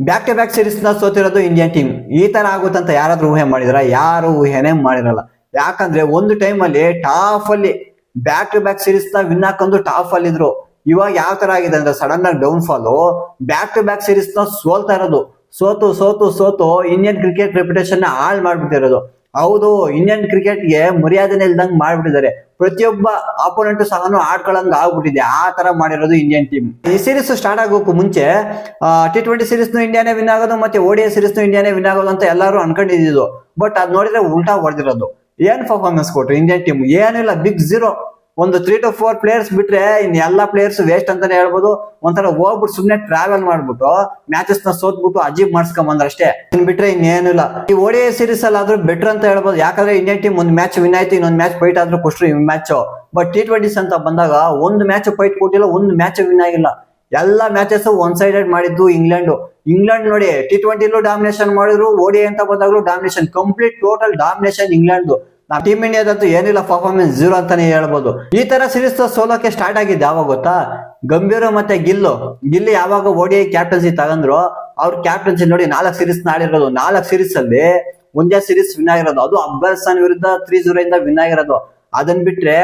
Back to back series ನ ಸೋತಿರೋದು Indian team. ಈ ತರ ಆಗುತ್ತಂತ ಯಾರಾದ್ರೂ ಊಹೆ ಮಾಡಿದ್ರ? ಯಾರು ಊಹೆನೆ ಮಾಡಿರಲ್ಲ. ಯಾಕಂದ್ರೆ ಒಂದು ಟೈಮ್ ಅಲ್ಲಿ ಟಾಪ್ ಅಲ್ಲಿ ಬ್ಯಾಕ್ ಟು ಬ್ಯಾಕ್ ಸೀರೀಸ್ ನ ವಿನ್ ಹಾಕೊಂಡು ಟಾಪ್ ಅಲ್ಲಿ ಇದ್ರು. ಇವಾಗ ಯಾವ ತರ ಆಗಿದೆ ಅಂದ್ರೆ ಸಡನ್ ಆಗಿ down fall. Back to back series ನ ಸೋಲ್ತಾ ಇರೋದು. ಸೋತು ಸೋತು ಸೋತು ಇಂಡಿಯನ್ ಕ್ರಿಕೆಟ್ ರೆಪ್ಯುಟೇಷನ್ ನ ಹಾಳು ಮಾಡ್ಬಿಟ್ಟಿರೋದು. ಹೌದು, ಇಂಡಿಯನ್ ಕ್ರಿಕೆಟ್ ಗೆ ಮರ್ಯಾದನೆ ಇಲ್ದಂಗ್ ಮಾಡ್ಬಿಟ್ಟಿದ್ದಾರೆ. ಪ್ರತಿಯೊಬ್ಬ ಆಪೋನೆಂಟ್ ಸಹ ಆಡ್ಕೊಳ್ಳಂಗ್ ಆಗ್ಬಿಟ್ಟಿದೆ. ಆ ತರ ಮಾಡಿರೋದು ಇಂಡಿಯನ್ ಟೀಮ್. ಈ ಸೀರೀಸ್ ಸ್ಟಾರ್ಟ್ ಆಗೋಕ್ಕೂ ಮುಂಚೆ T20 ಸೀರೀಸ್ ಇಂಡಿಯಾನೇ ವಿನ್ ಆಗೋದು, ಮತ್ತೆ ODI ಸೀರೀಸ್ ಇಂಡಿಯಾನೇ ವಿನ್ ಆಗೋದು ಅಂತ ಎಲ್ಲರೂ ಅನ್ಕೊಂಡಿದ್ದು. ಬಟ್ ಅದ್ ನೋಡಿದ್ರೆ ಉಲ್ಟಾ ಹೊಡೆದಿರೋದು. ಏನ್ ಪರ್ಫಾರ್ಮೆನ್ಸ್ ಕೊಟ್ರು ಇಂಡಿಯನ್ ಟೀಮ್? ಏನಿಲ್ಲ, ಬಿಗ್ ಝೀರೋ. ಒಂದು 3 to 4 ಪ್ಲೇಯರ್ಸ್ ಬಿಟ್ರೆ ಇನ್ ಎಲ್ಲಾ ಪ್ಲೇಯರ್ಸ್ ವೇಸ್ಟ್ ಅಂತಾನೆ ಹೇಳ್ಬೋದು. ಒಂಥರ ಹೋಗ್ಬಿಟ್ಟು ಸುಮ್ನೆ ಟ್ರಾವೆಲ್ ಮಾಡ್ಬಿಟ್ಟು ಮ್ಯಾಚಸ್ ನ ಸೋತ್ಬಿಟ್ಟು ಅಜೀಬ್ ಮಾಡ್ಸ್ಕೊಂಡ್ ಬಂದ್ರ ಅಷ್ಟೇ. ಬಿಟ್ರೆ ಇನ್ನೇನಿಲ್ಲ. ಈ ODI ಸೀರೀಸ್ ಅಲ್ಲಿ ಆದ್ರೂ ಬೆಟರ್ ಅಂತ ಹೇಳ್ಬೋದು. ಯಾಕಂದ್ರೆ ಇಂಡಿಯನ್ ಟೀಮ್ ಒಂದು ಮ್ಯಾಚ್ ವಿನ್ ಆಯ್ತು, ಇನ್ನೊಂದು ಮ್ಯಾಚ್ ಫೈಟ್ ಆದ್ರೂ ಕೊಟ್ರು ಈ ಮ್ಯಾಚ್. ಬಟ್ T20s ಅಂತ ಬಂದಾಗ ಒಂದು ಮ್ಯಾಚ್ ಫೈಟ್ ಕೊಟ್ಟಿಲ್ಲ, ಒಂದು ಮ್ಯಾಚ್ ವಿನ್ ಆಗಿಲ್ಲ. ಎಲ್ಲಾ ಮ್ಯಾಚಸ್ ಒನ್ ಸೈಡೆಡ್ ಮಾಡಿದ್ದು ಇಂಗ್ಲೆಂಡ್ ನೋಡಿ. T20 ಡಾಮಿನೇಷನ್ ಮಾಡಿದ್ರು, ODI ಅಂತ ಬಂದಾಗ್ಲೂ domination, complete total domination England. ನಾವು ಟೀಮ್ ಇಂಡಿಯಾದಂತೂ ಏನಿಲ್ಲ, ಪರ್ಫಾರ್ಮೆನ್ಸ್ ಝೀರೋ ಅಂತಾನೆ ಹೇಳ್ಬೋದು. ಈ ತರ ಸೀರೀಸ್ ಸೋಲೋಕೆ ಸ್ಟಾರ್ಟ್ ಆಗಿದ್ದು ಯಾವಾಗ ಗೊತ್ತಾ? ಗಂಭೀರ್ ಮತ್ತೆ ಗಿಲ್ಲಿ ಯಾವಾಗ ODI ಕ್ಯಾಪ್ಟನ್ಸಿ ತಗಂದ್ರು, ಅವ್ರ ಕ್ಯಾಪ್ಟನ್ಸಿ ನೋಡಿ 4 ಸೀರೀಸ್ ಆಡಿರೋದು. 4 ಸೀರೀಸ್ ಅಲ್ಲಿ ಒಂದೇ ಸೀರೀಸ್ ವಿನ್ ಆಗಿರೋದು, ಅದು ಅಫ್ಘಾನಿಸ್ತಾನ್ ವಿರುದ್ಧ 3-0 ಇಂದ ವಿನ್ ಆಗಿರೋದು. ಅದನ್ ಬಿಟ್ರೆ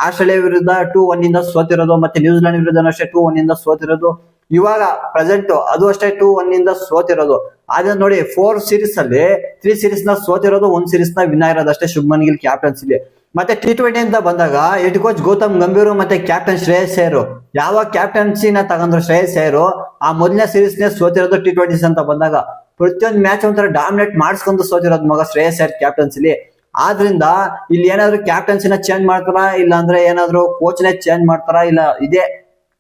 ಆಸ್ಟ್ರೇಲಿಯಾ ವಿರುದ್ಧ 2-1 ಇಂದ ಸೋತಿರೋದು, ಮತ್ತೆ ನ್ಯೂಜಿಲೆಂಡ್ ವಿರುದ್ಧ ಅಷ್ಟೇ 2-1 ಇಂದ ಸೋತಿರೋದು. ಇವಾಗ ಪ್ರೆಸೆಂಟ್ ಅದು ಅಷ್ಟೇ 2-1 ಇಂದ ಸೋತಿರೋದು. ಅದೇ ನೋಡಿ 4 ಸೀರೀಸ್ ಅಲ್ಲಿ 3 ಸೀರೀಸ್ ನ ಸೋತಿರೋದು, 1 ಸೀರೀಸ್ ನ ವಿನ್ ಆಗಿರೋದು ಅಷ್ಟೇ ಶುಭ್ಮನ್ ಗಿಲ್ ಕ್ಯಾಪ್ಟನ್ಸಿಲಿ. ಮತ್ತೆ T20 ಅಂತ ಬಂದಾಗ ಹೆಡ್ ಕೋಚ್ ಗೌತಮ್ ಗಂಭೀರ್ ಮತ್ತೆ ಕ್ಯಾಪ್ಟನ್ ಶ್ರೇಯಸ್ ಅಯ್ಯರ್ ಯಾವಾಗ ಕ್ಯಾಪ್ಟನ್ಸಿನ ತಗೊಂಡ್ರು ಶ್ರೇಯಸ್ ಅಯ್ಯರ್, ಆ ಮೊದಲನೇ ಸೀರೀಸ್ ನೇ ಸೋತಿರೋದು T20s ಅಂತ ಬಂದಾಗ. ಪ್ರತಿಯೊಂದು ಮ್ಯಾಚ್ ಒಂಥರ ಡಾಮಿನೇಟ್ ಮಾಡಿಸ್ಕೊಂಡು ಸೋತಿರೋದು ಮಗ ಶ್ರೇಯಸ್ ಅಯ್ಯರ್ ಕ್ಯಾಪ್ಟನ್ಸಿಲಿ. ಆದ್ರಿಂದ ಇಲ್ಲಿ ಏನಾದ್ರು ಕ್ಯಾಪ್ಟನ್ಸಿನ ಚೇಂಜ್ ಮಾಡ್ತಾರಾ, ಇಲ್ಲ ಅಂದ್ರೆ ಏನಾದ್ರು ಕೋಚ್ ನೇ ಚೇಂಜ್ ಮಾಡ್ತಾರಾ, ಇಲ್ಲ ಇದೇ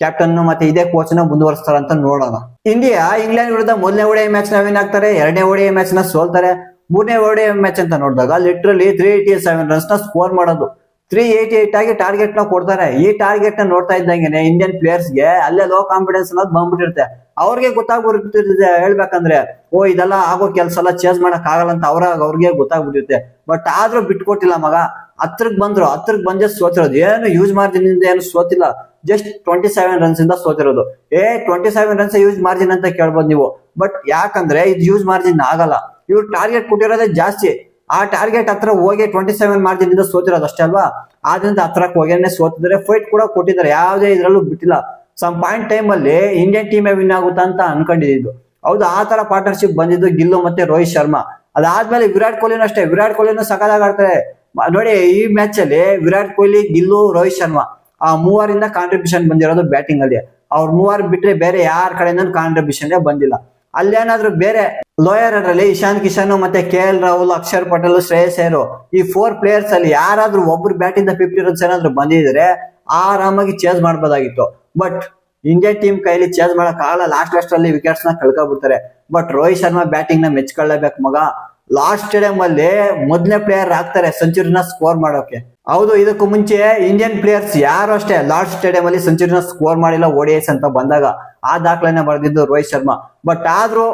ಕ್ಯಾಪ್ಟನ್ ಮತ್ತೆ ಇದೇ ಕೋಚ್ ನ ಮುಂದುವರಿಸ್ತಾರ ಅಂತ ನೋಡೋಣ. ಇಂಡಿಯಾ ಇಂಗ್ಲೆಂಡ್ ವಿರುದ್ಧ ಮೊದಲನೇ ODI ಮ್ಯಾಚ್ ನ ವಿನ್ ಆಗ್ತಾರೆ, 2ನೇ ODI ಮ್ಯಾಚ್ ನ ಸೋಲ್ತಾರೆ. 3ನೇ ODI ಮ್ಯಾಚ್ ಅಂತ ನೋಡಿದಾಗ ಲಿಟ್ರಲಿ 387 ರನ್ಸ್ ನ ಸ್ಕೋರ್ ಮಾಡೋದು. 388 ಆಗಿ ಟಾರ್ಗೆಟ್ ನ ಕೊಡ್ತಾರೆ. ಈ ಟಾರ್ಗೆಟ್ ನ ನೋಡ್ತಾ ಇದ್ದಂಗೆ ಇಂಡಿಯನ್ ಪ್ಲೇಯರ್ಸ್ ಗೆ ಅಲ್ಲೇ ಲೋ ಕಾನ್ಫಿಡೆನ್ಸ್ ಅನ್ನೋದು ಬಂದ್ಬಿಟ್ಟಿರುತ್ತೆ. ಅವ್ರಿಗೆ ಗೊತ್ತಾಗ್ಬಿಟ್ಟಿರುತ್ತೆ ಹೇಳ್ಬೇಕಂದ್ರೆ, ಓ ಇದೆಲ್ಲ ಆಗೋ ಕೆಲಸ ಎಲ್ಲ ಚೇಂಜ್ ಮಾಡಕ್ ಆಗಲ್ಲ ಅಂತ ಅವ್ರಿಗೆ ಗೊತ್ತಾಗ್ಬಿಟ್ಟಿರುತ್ತೆ. ಬಟ್ ಆದ್ರೂ ಬಿಟ್ಕೊಟ್ಟಿಲ್ಲ ಮಗ. ಹತ್ರಕ್ ಬಂದೇ ಸೋತಿರೋದು. ಏನು ಯೂಸ್ ಮಾರ್ಜಿನ್ ಇಂದ ಏನು ಸೋತಿಲ್ಲ, ಜಸ್ಟ್ 27 ರನ್ಸ್ ಇಂದ ಸೋತಿರೋದು. 27 ರನ್ಸ್ ಯೂಸ್ ಮಾರ್ಜಿನ್ ಅಂತ ಕೇಳ್ಬೋದು ನೀವು. ಬಟ್ ಯಾಕಂದ್ರೆ ಇದು ಯೂಸ್ ಮಾರ್ಜಿನ್ ಆಗಲ್ಲ. ಇವ್ರು ಟಾರ್ಗೆಟ್ ಕೊಟ್ಟಿರೋದೇ ಜಾಸ್ತಿ. ಆ ಟಾರ್ಗೆಟ್ ಹತ್ರ ಹೋಗಿ 27 ಮಾರ್ಜಿನ್ ಇಂದ ಸೋತಿರೋದು ಅಷ್ಟೇ ಅಲ್ವಾ. ಆದ್ರಿಂದ ಹತ್ರಕ್ಕೆ ಹೋಗೇನೆ ಸೋತಿದ್ದಾರೆ. ಫೈಟ್ ಕೂಡ ಕೊಟ್ಟಿದ್ದಾರೆ, ಯಾವುದೇ ಇದ್ರಲ್ಲೂ ಬಿಟ್ಟಿಲ್ಲ. ಸಮ್ ಪಾಯಿಂಟ್ ಟೈಮ್ ಅಲ್ಲಿ ಇಂಡಿಯನ್ ಟೀಮೇ ವಿನ್ ಆಗುತ್ತಾ ಅಂತ ಅನ್ಕೊಂಡಿದ್ದು. ಹೌದು, ಆ ತರ ಪಾರ್ಟ್ನರ್ಶಿಪ್ ಬಂದಿದ್ದು ಗಿಲ್ಲು ಮತ್ತೆ ರೋಹಿತ್ ಶರ್ಮಾ. ಅದಾದ್ಮೇಲೆ ವಿರಾಟ್ ಕೊಹ್ಲಿನೂ ಅಷ್ಟೇ. ವಿರಾಟ್ ಕೊಹ್ಲಿನೂ ಸಖತ್ತಾಗಿ ಆಡ್ತಾರೆ ನೋಡಿ. ಈ ಮ್ಯಾಚ್ ಅಲ್ಲಿ ವಿರಾಟ್ ಕೊಹ್ಲಿ, ಗಿಲ್ಲು, ರೋಹಿತ್ ಶರ್ಮಾ ಆ ಮೂವರಿಂದ ಕಾಂಟ್ರಿಬ್ಯೂಷನ್ ಬಂದಿರೋದು ಬ್ಯಾಟಿಂಗ್ ಅಲ್ಲಿ. ಅವ್ರ ಮೂವರು ಬಿಟ್ರೆ ಬೇರೆ ಯಾರ ಕಡೆಯಿಂದ ಕಾಂಟ್ರಿಬ್ಯೂಷನ್ ಬಂದಿಲ್ಲ. ಅಲ್ಲೇನಾದ್ರೂ ಬೇರೆ ಲೋಯರ್ ಅಲ್ಲಿ ಇಶಾನ್ ಕಿಶನ್ ಮತ್ತೆ KL ರಾಹುಲ್, ಅಕ್ಷರ್ ಪಟೇಲ್, ಶ್ರೇಯಸ್ ಅಯ್ಯರ್ ಈ 4 ಪ್ಲೇಯರ್ಸ್ ಅಲ್ಲಿ ಯಾರಾದ್ರೂ ಒಬ್ರು ಬ್ಯಾಟ್ ಇಂದ 50 ರನ್ಸ್ ಏನಾದ್ರು ಬಂದಿದ್ರೆ ಆರಾಮಾಗಿ ಚೇಂಜ್ ಮಾಡ್ಬೋದಾಗಿತ್ತು. ಬಟ್ ಇಂಡಿಯನ್ ಟೀಮ್ ಕೈಲಿ ಚೇಂಜ್ ಮಾಡಕ್ ಆಗಲ್ಲ. ಲಾಸ್ಟ್ ಅಲ್ಲಿ ವಿಕೆಟ್ಸ್ ನ ಕಳ್ಕೊಬಿಡ್ತಾರೆ. ಬಟ್ ರೋಹಿತ್ ಶರ್ಮಾ ಬ್ಯಾಟಿಂಗ್ ನ ಮೆಚ್ಕೊಳ್ಳೇಬೇಕು ಮಗ. ಲಾಸ್ಟ್ ಸ್ಟೇಡಿಯಂ ಅಲ್ಲಿ ಮೊದಲನೇ ಪ್ಲೇಯರ್ ಆಗ್ತಾರೆ ಸೆಂಚುರಿನ ಸ್ಕೋರ್ ಮಾಡೋಕೆ. ಹೌದು, ಇದಕ್ಕೂ ಮುಂಚೆ ಇಂಡಿಯನ್ ಪ್ಲೇಯರ್ಸ್ ಯಾರು ಅಷ್ಟೇ ಲಾಸ್ಟ್ ಸ್ಟೇಡಿಯಂ ಅಲ್ಲಿ ಸೆಂಚುರಿನ ಸ್ಕೋರ್ ಮಾಡಿಲ್ಲ ODIs ಅಂತ ಬಂದಾಗ. ಆ ದಾಖಲೆನ ಬರೆದಿದ್ದು ರೋಹಿತ್ ಶರ್ಮಾ. ಬಟ್ ಆದ್ರೂ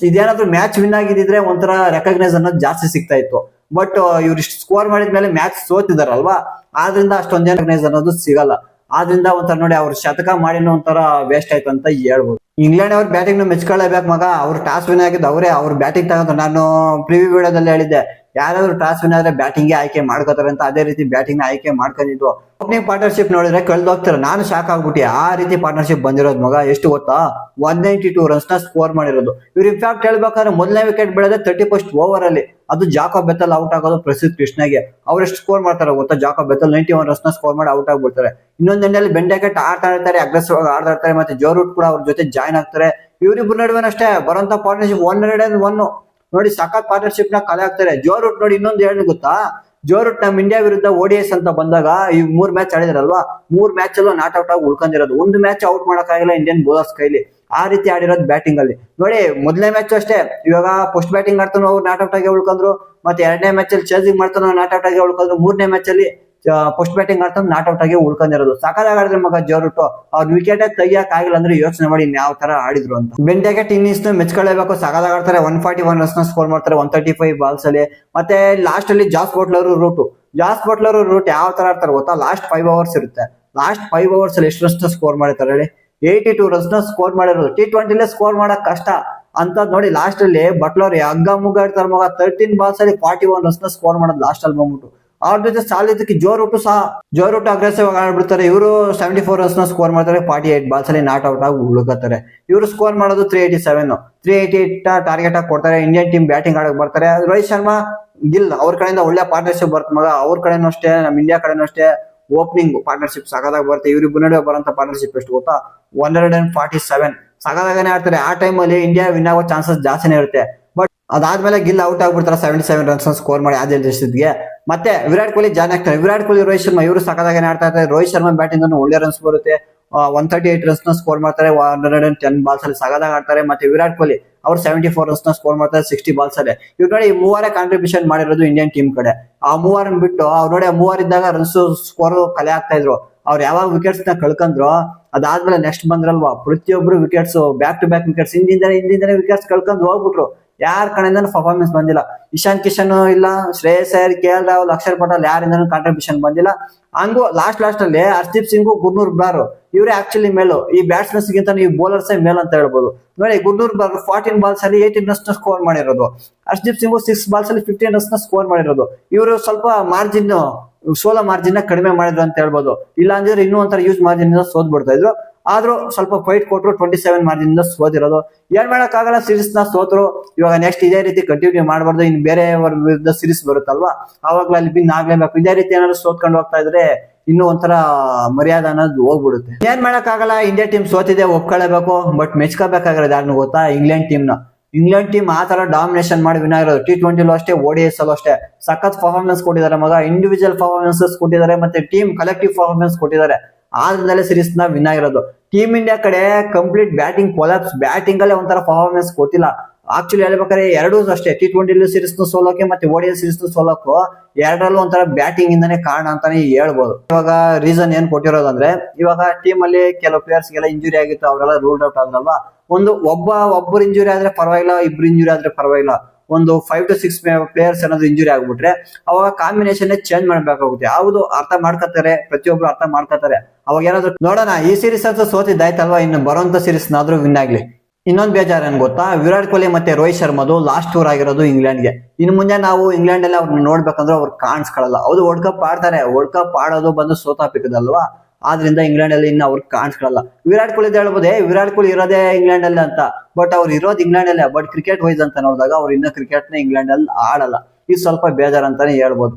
ಇದೇನಾದ್ರೂ ಮ್ಯಾಚ್ ವಿನ್ ಆಗಿದ್ರೆ ಒಂಥರ ರೆಕಗ್ನೈಸ್ ಅನ್ನೋದು ಜಾಸ್ತಿ ಸಿಗ್ತಾ ಇತ್ತು. ಬಟ್ ಇವ್ರು ಇಷ್ಟು ಸ್ಕೋರ್ ಮಾಡಿದ್ಮೇಲೆ ಮ್ಯಾಚ್ ಸೋತಿದಾರಲ್ವಾ, ಆದ್ರಿಂದ ಅಷ್ಟೊಂದು ರೆಕಗ್ನೈಸ್ ಅನ್ನೋದು ಸಿಗಲ್ಲ. ಆದ್ರಿಂದ ಒಂಥರ ನೋಡಿ ಅವ್ರು ಶತಕ ಮಾಡಿನೂ ಒಂಥರ ವೇಸ್ಟ್ ಆಯ್ತು ಅಂತ ಹೇಳ್ಬೋದು. ಇಂಗ್ಲೆಂಡ್ ಅವ್ರ ಬ್ಯಾಟಿಂಗ್ ನ ಮೆಚ್ಕೊಳ್ಳೇಬೇಕು ಮಗ. ಅವ್ರು ಟಾಸ್ ವಿನ್ ಆಗಿದ್ದು ಅವ್ರ ಬ್ಯಾಟಿಂಗ್ ತಗೊಂಡು. ನಾನು ಪ್ರಿವ್ಯೂ ವಿಡಿಯೋದಲ್ಲಿ ಹೇಳಿದ್ದೆ, ಯಾರಾದ್ರೂ ಟಾಸ್ ವಿನ್ ಆದ್ರೆ ಬ್ಯಾಟಿಂಗ್ ಆಯ್ಕೆ ಮಾಡ್ಕೋತಾರೆ ಅಂತ. ಅದೇ ರೀತಿ ಬ್ಯಾಟಿಂಗ್ ನ ಆಯ್ಕೆ ಮಾಡ್ಕೊಂಡಿದ್ದು. ಓಪನಿಂಗ್ ಪಾರ್ಟ್ನರ್ಶಿಪ್ ನೋಡಿದ್ರೆ ಕಳ್ದೋಗ್ತಾರೆ. ನಾನು ಶಾಕ್ ಆಗ್ಬಿಟ್ಟು ಆ ರೀತಿ ಪಾರ್ಟ್ನರ್ಶಿಪ್ ಬಂದಿರೋದು ಮಗ. ಎಷ್ಟು ಗೊತ್ತಾ? 192 ರನ್ಸ್ ನ ಸ್ಕೋರ್ ಮಾಡಿರೋದು. ಇವ್ರು ಇನ್ಫ್ಯಾಕ್ಟ್ ಹೇಳ್ಬೇಕಾದ್ರೆ ಮೊದಲನೇ ವಿಕೆಟ್ ಬೆಳೆದ್ರೆ 31st ಓವರ್ ಅಲ್ಲಿ. ಅದು ಜಾಕೋಬ್ ಬೆಥೆಲ್ ಔಟ್ ಆಗೋದು ಪ್ರಸಿದ್ಧ ಕೃಷ್ಣಗೆ. ಅವ್ರೆಷ್ಟು ಸ್ಕೋರ್ ಮಾಡ್ತಾರೆ ಗೊತ್ತಾ? ಜಾಕೋಬ್ ಬೆಥೆಲ್ 91 ರನ್ಸ್ ನ ಸ್ಕೋರ್ ಮಾಡಿ ಔಟ್ ಆಗ್ಬಿಡ್ತಾರೆ. ಇನ್ನೊಂದ್ ಎಂಡಲ್ಲಿ ಬೆನ್ ಡೆಕೆಟ್ ಆಡ್ತಾ ಇರ್ತಾರೆ, ಅಗ್ರೆಸಿವ್ ಆಡ್ತಾ ಇರ್ತಾರೆ. ಮತ್ತೆ ಜೋ ರೂಟ್ ಕೂಡ ಅವ್ರ ಜೊತೆ ಜಾಯ್ನ್ ಆಗ್ತಾರೆ. ಇವರಿಬ್ಬರು ನಡುವೆ ಅಷ್ಟೇ ಬರೋಂತ ಪಾರ್ಟ್ನರ್ಶಿಪ್ 101 ನೋಡಿ. ಸಖತ್ ಪಾರ್ಟ್ನರ್ಶಿಪ್ ನ ಕಲೆ ಆಗ್ತಾರೆ. ಜೋ ರೂಟ್ ನೋಡಿ ಇನ್ನೊಂದು ಹೇಳಿ ಗೊತ್ತಾ? ಜೋ ರೂಟ್ ನಮ್ ಇಂಡಿಯಾ ವಿರುದ್ಧ ODIs ಅಂತ ಬಂದಾಗ ಈ 3 ಮ್ಯಾಚ್ ಆಡಿದಾರಲ್ವಾ, 3 ಮ್ಯಾಚ್ ಅಲ್ಲೂ ನಾಟ್ ಔಟ್ ಆಗಿ ಉಳ್ಕೊಂಡಿರೋದು. ಒಂದು ಮ್ಯಾಚ್ ಔಟ್ ಮಾಡಕ್ಕಾಗಿಲ್ಲ ಇಂಡಿಯನ್ ಬೌಲರ್ಸ್ ಕೈಲಿ. ಆ ರೀತಿ ಆಡಿರೋದು ಬ್ಯಾಟಿಂಗ್ ಅಲ್ಲಿ ನೋಡಿ. ಮೊದಲನೇ ಮ್ಯಾಚ್ ಅಷ್ಟೇ. ಇವಾಗ ಫಸ್ಟ್ ಬ್ಯಾಟಿಂಗ್ ಆಡ್ತಾನೋ ಅವ್ರು ನಾಟ್ ಔಟ್ ಆಗಿ ಉಳ್ಕೊಂಡ್ರು. ಮತ್ತೆ 2ನೇ ಮ್ಯಾಚ್ ಅಲ್ಲಿ ಚೇಸಿಂಗ್ ಮಾಡ್ತಾನೋ ನಾಟ್ ಔಟ್ ಆಗಿ ಉಳ್ಕೊಂಡ್ರು. 3ನೇ ಮ್ಯಾಚ್ ಅಲ್ಲಿ ಫಸ್ಟ್ ಬ್ಯಾಟಿಂಗ್ ಆಡ್ತಾನೆ ನಾಟ್ ಔಟ್ ಆಗಿ ಉಳ್ಕೊಂಡಿರೋದು. ಸಕಾಲಾಗಿ ಆಡಿದ್ರೆ ಮಗ ಜೋ ರೂಟ್. ಅವ್ರ ವಿಕೆಟ್ ತೆಗಿಯಕ್ ಆಗಿಲ್ಲ ಅಂದ್ರೆ ಯೋಚನೆ ಮಾಡಿ ಯಾವ ತರ ಆಡಿದ್ರು ಅಂತ. ಬೆನ್ ಡೆಕೆಟ್ ಇನ್ನಿಂಗ್ಸ್ ಮೆಚ್ಕೊಳ್ಳೇಬೇಕು. ಸಕಾಲಾಗಿ ಆಡ್ತಾರೆ. 141 ರನ್ಸ್ ನ ಸ್ಕೋರ್ ಮಾಡ್ತಾರೆ 135 ಬಾಲ್ಸ್ ಅಲ್ಲಿ. ಮತ್ತೆ ಲಾಸ್ಟ್ ಅಲ್ಲಿ ಜಾಸ್ ಬಟ್ಲರ್ ರೂಟ್ ಯಾವ ತರ ಆಡ್ತಾರೆ ಗೊತ್ತಾ? ಲಾಸ್ಟ್ 5 ಅವರ್ಸ್ ಇರುತ್ತೆ. ಲಾಸ್ಟ್ 5 ಅವರ್ಸ್ ಅಲ್ಲಿ ಎಷ್ಟು ರನ್ಸ್ ನ ಸ್ಕೋರ್ ಮಾಡಿರ್ತಾರೆ ಹೇಳಿ? 82 ರನ್ಸ್ ನ ಸ್ಕೋರ್ ಮಾಡಿರೋದು. T20 ಸ್ಕೋರ್ ಮಾಡಕ್ ಕಷ್ಟ. ಅಂತ ನೋಡಿ ಲಾಸ್ಟ್ ಅಲ್ಲಿ ಬಟ್ಲರ್ ಹಗ್ಗ ಮುಗ್ಗ ಇರ್ತಾರ ಮಗ 13 ಬಾಲ್ಸ್ ಅಲ್ಲಿ 41 ರನ್ಸ್ ನ ಸ್ಕೋರ್ ಮಾಡೋದು ಲಾಸ್ಟ್ ಅಲ್ಲಿ ಬಂದ್ಬಿಟ್ಟು. ಅವ್ರ ಜೊತೆ ಸಾಲಿದ್ದಕ್ಕೆ ಜೋರೂಟು ಅಗ್ರೆಸಿವ್ ಆಗಿ ಆಡ್ಬಿಡ್ತಾರೆ. ಇವರು 74 ರನ್ಸ್ ನ ಸ್ಕೋರ್ ಮಾಡ್ತಾರೆ, 48 ಬಾಲ್ಸ್ ಅಲ್ಲಿ ನಾಟ್ ಔಟ್ ಆಗಿ ಉಳ್ಕೋತಾರೆ. ಇವರು ಸ್ಕೋರ್ ಮಾಡೋದು 388 ಟಾರ್ಗೆಟ್ ಆಗಿ ಕೊಡ್ತಾರೆ. ಇಂಡಿಯನ್ ಟೀಮ್ ಬ್ಯಾಟಿಂಗ್ ಆಡಕ್ ಬರ್ತಾರೆ. ರೋಹಿತ್ ಶರ್ಮಾ ಗಿಲ್ ಅವ್ರ ಕಡೆಯಿಂದ ಒಳ್ಳೆ ಪಾರ್ಟ್ನರ್ಶಿಪ್ ಬರುತ್ತೆ ಮಗ. ಅವ್ರ ಕಡೆನೂ ಅಷ್ಟೇ, ನಮ್ ಇಂಡಿಯಾ ಕಡೆನೂ ಅಷ್ಟೇ ಓಪನಿಂಗ್ ಪಾರ್ಟ್ನರ್ಶಿಪ್ ಸಗದಾಗ ಬರುತ್ತೆ. ಇವ್ರಿಬ್ಬರು ನಡುವೆ ಬರೋಂತ ಪಾರ್ಟ್ನರ್ಶಿಪ್ ಎಷ್ಟು ಗೊತ್ತಾ, 147 ಸಗದಾಗನೇ ಆಡ್ತಾರೆ. ಆ ಟೈಮ್ ಅಲ್ಲಿ ಇಂಡಿಯಾ ವಿನ್ ಆಗೋ ಚಾನ್ಸಸ್ ಜಾಸ್ತಿನೇ ಇರುತ್ತೆ. ಬಟ್ ಅದಾದ್ಮೇಲೆ ಗಿಲ್ ಔಟ್ ಆಗ್ಬಿಡ್ತಾರೆ 77 ರನ್ಸ್ ಸ್ಕೋರ್ ಮಾಡಿ ಆದಿಲ್ ರಶೀದ್ಗೆ. ಮತ್ತೆ ವಿರಾಟ್ ಕೊಹ್ಲಿ ಜಾಯ್ನ್ ಆಗ್ತಾರೆ. ವಿರಾಟ್ ಕೊಹ್ಲಿ, ರೋಹಿತ್ ಶರ್ಮಾ ಇವರು ಸಕದಾಗನೇ ಆಡ್ತಾ ಇರ್ತಾರೆ. ರೋಹಿತ್ ಶರ್ಮಾ ಬ್ಯಾಟಿಂಗ್ ಒಳ್ಳೆ ರನ್ಸ್ ಬರುತ್ತೆ, 138 ರನ್ಸ್ ನ ಸ್ಕೋರ್ ಮಾಡ್ತಾರೆ, 110 ಬಾಲ್ಸ್ ಅಲ್ಲಿ ಸಗದಾಗ ಆಡ್ತಾರೆ. ಮತ್ತೆ ವಿರಾಟ್ ಕೊಹ್ಲಿ ಅವ್ರು 74 ರನ್ಸ್ ನ ಸ್ಕೋರ್ ಮಾಡ್ತಾರೆ 60 ಬಾಲ್ಸ್ ಅಲ್ಲಿ. ಇವ್ರು ನೋಡಿ ಮೂವರೇ ಕಾಂಟ್ರಿಬ್ಯೂಷನ್ ಮಾಡಿರೋದು ಇಂಡಿಯನ್ ಟೀಮ್ ಕಡೆ. ಆ ಮೂವರನ್ನ ಬಿಟ್ಟು ಅವ್ರು ನೋಡಿ ಆ ಮೂವರಿದ್ದಾಗ ರನ್ಸ್ ಸ್ಕೋರ್ ಕಲೆ ಆಗ್ತಾ ಇದ್ರು. ಅವ್ರು ಯಾವಾಗ ವಿಕೆಟ್ಸ್ ನ ಕಳ್ಕೊಂಡ್ರು ಅದಾದ್ಮೇಲೆ ನೆಕ್ಸ್ಟ್ ಬಂದ್ರಲ್ವಾ ಪ್ರತಿಯೊಬ್ರು wickets back to back wickets ಹಿಂದಿಂದನೇ ವಿಕೆಟ್ಸ್ ಕಳ್ಕೊಂಡು ಹೋಗ್ಬಿಟ್ರು. ಯಾರ ಕಡೆಯಿಂದ ಪರ್ಫಾರ್ಮೆನ್ಸ್ ಬಂದಿಲ್ಲ. ಇಶಾನ್ ಕಿಶನ್ ಇಲ್ಲ, ಶ್ರೇಯಸ್ ಅಯ್ಯರ್, KL ರಾಹುಲ್, ಅಕ್ಷರ್ ಪಟೇಲ್ ಯಾರಿಂದನೂ ಕಾಂಟ್ರಿಬ್ಯೂಷನ್ ಬಂದಿಲ್ಲ. ಹಂಗು ಲಾಸ್ಟ್ ಅಲ್ಲಿ ಹರ್ಷದೀಪ್ ಸಿಂಗ್, ಗುರ್ನೂರ್ ಬ್ರಾರ್ ಇವರೇ ಆಕ್ಚುಲಿ ಮೇಲು. ಈ ಬ್ಯಾಟ್ಸ್ಮನ್ಸ್ ಗಿಂತ ನೀವು ಬೌಲರ್ಸ್ ಮೇಲ್ ಅಂತ ಹೇಳ್ಬೋದು. ನೋಡಿ ಗುರ್ನೂರ್ ಬ್ರಾರ್ 14 ಬಾಲ್ಸ್ ಅಲ್ಲಿ 18 ರನ್ಸ್ ನ ಸ್ಕೋರ್ ಮಾಡಿರೋದು. ಹರ್ಷದೀಪ್ ಸಿಂಗ್ 6 ಬಾಲ್ಸ್ ಅಲ್ಲಿ 15 ರನ್ಸ್ ನ ಸ್ಕೋರ್ ಮಾಡಿರೋದು. ಇವರು ಸ್ವಲ್ಪ ಮಾರ್ಜಿನ್ ಸೋಲೋ ಮಾರ್ಜಿನ್ ಕಡಿಮೆ ಮಾಡಿದ್ರು ಅಂತ ಹೇಳ್ಬೋದು. ಇಲ್ಲ ಅಂದ್ರೆ ಇನ್ನೂ ಒಂಥರ ಯೂಸ್ ಮಾರ್ಜಿನ್ ಸೋದ್ ಬಿಡ್ತಾ ಇದ್ರು. ಆದ್ರೂ ಸ್ವಲ್ಪ ಫೈಟ್ ಕೊಟ್ಟರು, 27 ಮಾರ್ಜಿನ್ ಇಂದ ಸೋದಿರೋದು. ಏನ್ ಮಾಡಕ್ಕಾಗಲ್ಲ, ಸೀರೀಸ್ ನ ಸೋತರು. ಇವಾಗ ನೆಕ್ಸ್ಟ್ ಇದೇ ರೀತಿ ಕಂಟಿನ್ಯೂ ಮಾಡಬಾರ್ದು. ಇನ್ ಬೇರೆಯವರ ವಿರುದ್ಧ ಸೀರೀಸ್ ಬರುತ್ತಲ್ವಾ, ಅವಾಗ್ಲೂ ಅಲ್ಲಿ ಬಿನ್ ಆಗ್ಲೇಬೇಕು. ಇದೇ ರೀತಿ ಏನಾದ್ರು ಸೋತ್ಕೊಂಡು ಹೋಗ್ತಾ ಇದ್ರೆ ಇನ್ನೂ ಒಂಥರ ಮರ್ಯಾದೆ ಅನ್ನೋದು ಹೋಗ್ಬಿಡುತ್ತೆ. ಏನ್ ಮಾಡಕ್ಕಾಗಲ್ಲ, ಇಂಡಿಯಾ ಟೀಮ್ ಸೋತಿದೆ ಒಪ್ಕೊಳ್ಳೇಬೇಕು. ಬಟ್ ಮೆಚ್ಕೋಬೇಕಾಗಿರೋದು ಯಾರನ್ನು ಗೊತ್ತಾ, ಇಂಗ್ಲೆಂಡ್ ಟೀಮ್ ನ. ಇಂಗ್ಲೆಂಡ್ ಟೀಮ್ ಆ ತರ ಡಾಮಿನೇಷನ್ ಮಾಡಿ ವಿನ್ ಆಗಿರೋದು. T20 ಅಷ್ಟೇ, ODIs ಅಲ್ಲೂ ಅಷ್ಟೇ ಸಖತ್ ಪರ್ಫಾರ್ಮೆನ್ಸ್ ಕೊಟ್ಟಿದ್ದಾರೆ ಮಗ. ಇಂಡಿವಿಜುವಲ್ ಪರ್ಫಾರ್ಮೆನ್ಸಸ್ ಕೊಟ್ಟಿದ್ದಾರೆ, ಮತ್ತೆ ಟೀಮ್ ಕಲೆಕ್ಟಿವ್ ಪರ್ಫಾರ್ಮೆನ್ಸ್ ಕೊಟ್ಟಿದ್ದಾರೆ. ಆದ್ರಿಂದಲೇ ಸೀರೀಸ್ ನ ವಿನ್ ಆಗಿರೋದು. ಟೀಮ್ ಇಂಡಿಯಾ ಕಡೆ ಕಂಪ್ಲೀಟ್ ಬ್ಯಾಟಿಂಗ್ ಕೊಲಾಪ್ಸ್, ಬ್ಯಾಟಿಂಗ್ ಅಲ್ಲೇ ಒಂಥರ ಪರ್ಫಾರ್ಮೆನ್ಸ್ ಕೊಟ್ಟಿಲ್ಲ. ಆಕ್ಚುಲಿ ಹೇಳ್ಬೇಕಾದ್ರೆ ಎರಡೂ ಅಷ್ಟೇ, T20 ಸೀರೀಸ್ ಸೋಲೋಕೆ ಮತ್ತೆ ODI ಸೀರೀಸ್ ಸೋಲೋಕು ಎರಡರಲ್ಲೂ ಒಂಥರ ಬ್ಯಾಟಿಂಗ್ ಇಂದಾನೆ ಕಾರಣ ಅಂತಾನೆ ಹೇಳ್ಬೋದು. ಇವಾಗ ರೀಸನ್ ಏನ್ ಕೊಟ್ಟಿರೋದಂದ್ರೆ, ಇವಾಗ ಟೀಮ್ ಅಲ್ಲಿ ಕೆಲವು ಪ್ಲೇಯರ್ಸ್ ಗೆಲ್ಲ ಇಂಜುರಿ ಆಗಿತ್ತು, ಅವರೆಲ್ಲ ರೂಲ್ಡ್ ಔಟ್ ಆದ್ರಲ್ವಾ. ಒಬ್ಬರು ಇಂಜುರಿ ಆದ್ರೆ ಪರವಾಗಿಲ್ಲ, ಇಬ್ರು ಇಂಜುರಿ ಆದ್ರೆ ಪರವಾಗಿಲ್ಲ. ಒಂದು 5 to 6 ಪ್ಲೇಯರ್ಸ್ ಏನಾದ್ರು ಇಂಜುರಿ ಆಗ್ಬಿಟ್ರೆ ಅವಾಗ ಕಾಂಬಿನೇಷನ್ ಚೇಂಜ್ ಮಾಡ್ಬೇಕಾಗುತ್ತೆ. ಹೌದು, ಅರ್ಥ ಮಾಡ್ಕೊತಾರೆ, ಪ್ರತಿಯೊಬ್ರು ಅರ್ಥ ಮಾಡ್ಕೊತಾರೆ. ಅವಾಗ ಏನಾದ್ರು ನೋಡೋಣ, ಈ ಸೀರೀಸ್ ಅಂತೂ ಸೋತಿದ್ದಾಯ್ತಲ್ವಾ, ಇನ್ನು ಬರೋಂತ ಸೀರೀಸ್ ನಾದ್ರೂ ವಿನ್ ಆಗ್ಲಿ. ಇನ್ನೊಂದು ಬೇಜಾರು ಏನ್ ಗೊತ್ತಾ, ವಿರಾಟ್ ಕೊಹ್ಲಿ ಮತ್ತೆ ರೋಹಿತ್ ಶರ್ಮಾದು ಲಾಸ್ಟ್ ಟೂರ್ ಆಗಿರೋದು ಇಂಗ್ಲೆಂಡ್ಗೆ. ಇನ್ನು ಮುಂದೆ ನಾವು ಇಂಗ್ಲೆಂಡ್ ಅಲ್ಲಿ ಅವ್ರನ್ನ ನೋಡ್ಬೇಕಂದ್ರೆ ಅವ್ರು ಕಾಣಿಸ್ಕೊಳ್ಳಲ್ಲ. ಹೌದು, ವರ್ಲ್ಡ್ ಕಪ್ ಆಡ್ತಾರೆ, ವರ್ಲ್ಡ್ ಕಪ್ ಆಡೋದು ಬಂದು ಸೋತಾಪಿಕದಲ್ವಾ, ಆದ್ರಿಂದ ಇಂಗ್ಲೆಂಡ್ ಅಲ್ಲಿ ಇನ್ನು ಅವ್ರಿಗೆ ಕಾಣಿಸ್ಕೊಳ್ಳಲ್ಲ. ವಿರಾಟ್ ಕೊಹ್ಲಿ ಹೇಳ್ಬೋದೇ, ವಿರಾಟ್ ಕೊಹ್ಲಿ ಇರೋದೇ ಇಂಗ್ಲೆಂಡ್ ಅಲ್ಲಿ ಅಂತ. ಬಟ್ ಅವ್ರು ಇರೋದು ಇಂಗ್ಲೆಂಡ್ ಅಲ್ಲೇ, ಬಟ್ ಕ್ರಿಕೆಟ್ ವೈಸ್ ಅಂತ ನೋಡಿದಾಗ ಅವ್ರು ಇನ್ನೂ ಕ್ರಿಕೆಟ್ ನ ಇಂಗ್ಲೆಂಡ್ ಅಲ್ಲಿ ಆಡಲ್ಲ. ಇದು ಸ್ವಲ್ಪ ಬೇಜಾರ್ ಅಂತಾನೆ ಹೇಳ್ಬೋದು.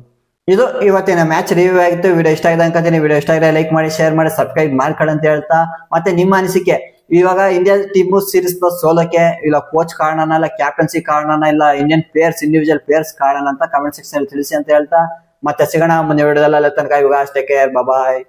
ಇದು ಇವತ್ತಿನ ಮ್ಯಾಚ್ ರಿವ್ಯೂ ಆಗಿತ್ತು. ವಿಡಿಯೋ ಇಷ್ಟ ಆಗಿದೆ ಅನ್ಕೊಂತೀನಿ. ವಿಡಿಯೋ ಇಷ್ಟ ಆಗಿದೆ ಲೈಕ್ ಮಾಡಿ, ಶೇರ್ ಮಾಡಿ, ಸಬ್ಸ್ಕ್ರೈಬ್ ಮಾಡ್ಕೊಳ್ಳಿ ಅಂತ ಹೇಳ್ತಾ, ಮತ್ತೆ ನಿಮ್ಮ ಅನಿಸಿಕೆ, ಇವಾಗ ಇಂಡಿಯಾ ಟೀಮ್ ಸೀರೀಸ್ ಸೋಲಕ್ಕೆ ಇಲ್ಲ ಕೋಚ್ ಕಾರಣನ, ಇಲ್ಲ ಕ್ಯಾಪ್ಟನ್ಸಿ ಕಾರಣನ, ಇಲ್ಲ ಇಂಡಿಯನ್ ಪ್ಲೇಯರ್ಸ್ ಇಂಡಿವಿಜುವಲ್ ಪ್ಲೇಯರ್ಸ್ ಕಾರಣ ಅಂತ ಕಮೆಂಟ್ ಸೆಕ್ಷನ್ ಅಲ್ಲಿ ತಿಳಿಸಿ ಅಂತ ಹೇಳ್ತಾ, ಮತ್ತೆ ಸಿಗೋಣ ಮುಂದೆ ವಿಡಿಯೋದಲ್ಲಿ. ತನಕ ಇವಾಗ ಅಷ್ಟೇ, ಕೇರ್, ಬಾಯ್.